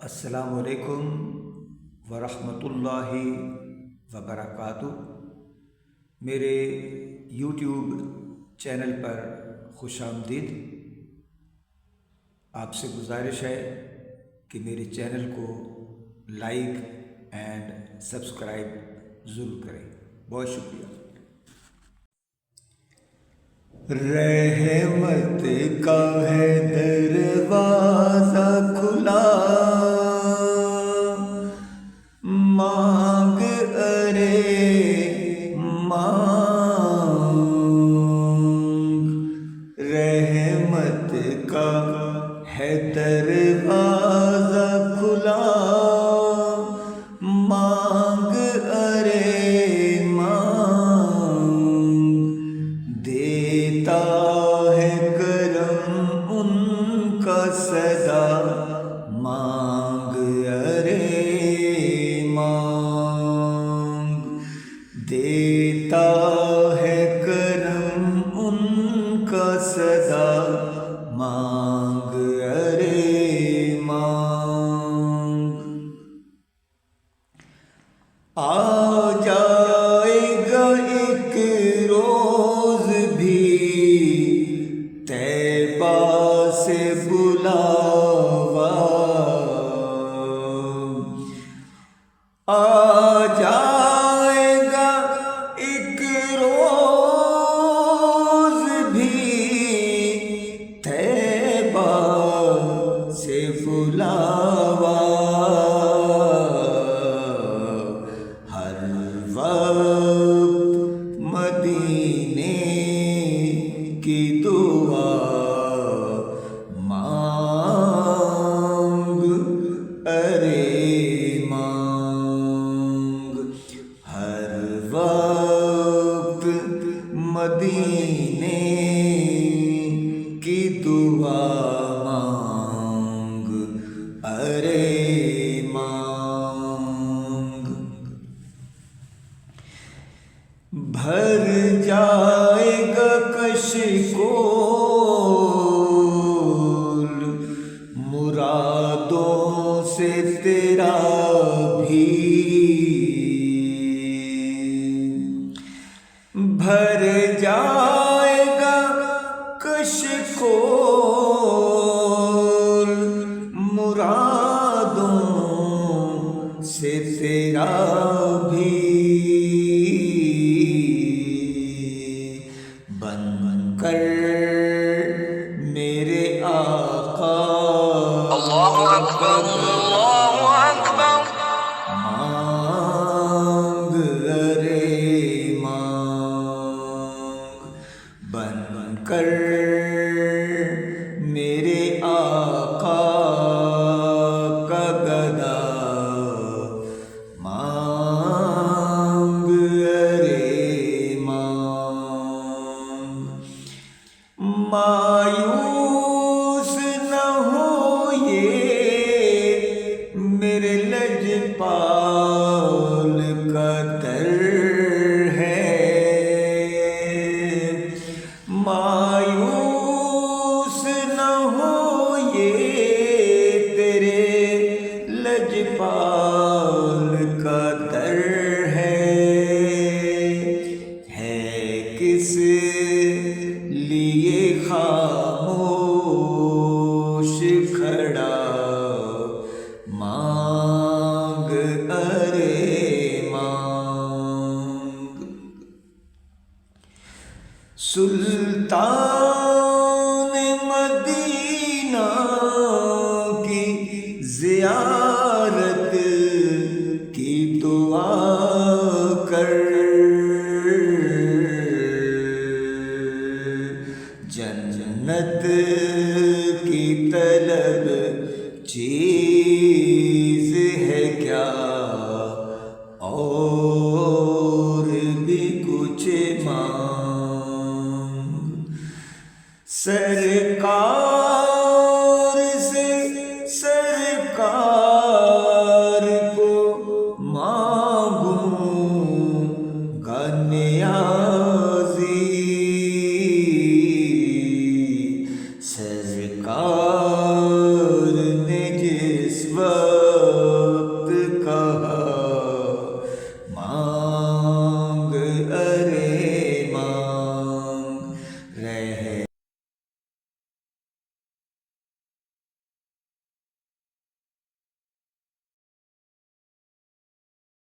السلام علیکم ورحمۃ اللہ وبرکاتہ۔ میرے یوٹیوب چینل پر خوش آمدید۔ آپ سے گزارش ہے کہ میرے چینل کو لائک اینڈ سبسکرائب ضرور کریں۔ بہت شکریہ۔ رحمت کا ہے دروازہ کھلا، مانگ ارے مانگ، رحمت کا ہے دروازہ کھلا، مانگ ارے مانگ، دیتا ہے کرم ان کا سدا، مانگ ارے مانگ، دیتا ہے کرم ان کا سدا، مانگ ارے مانگ۔ آ جائے گا ایک روز بھی طیبہ سے بلاوا، آ جائے گا ایک روز بھی طیبہ سے بلاوا، ہر وقت مدینے کی دعا مانگ ارے مانگ، ہر وقت مدینے کی دعا مانگ ارے مانگ۔ بھر جائے گا کشکول مرادوں سے تیرا بھی، بھر جائے گا کشکول مرادوں سے تیرا بھی، بن کر میرے آقا اللہ اکبر اللہ اکبر، مانگ ارے مانگ، بن کر میرے آقا کا گدا، مانگ ارے مانگ، مایوس نہ ہو یہ میرے لجپال کا در ہے، مایوس نہ ہو یہ تیرے لجپال کا در ہے کس لیے خاموش کھڑا، مانگ ارے مانگ، سلطان مدینہ کی زیارت کی دعا کر، جنت کی طلب چیز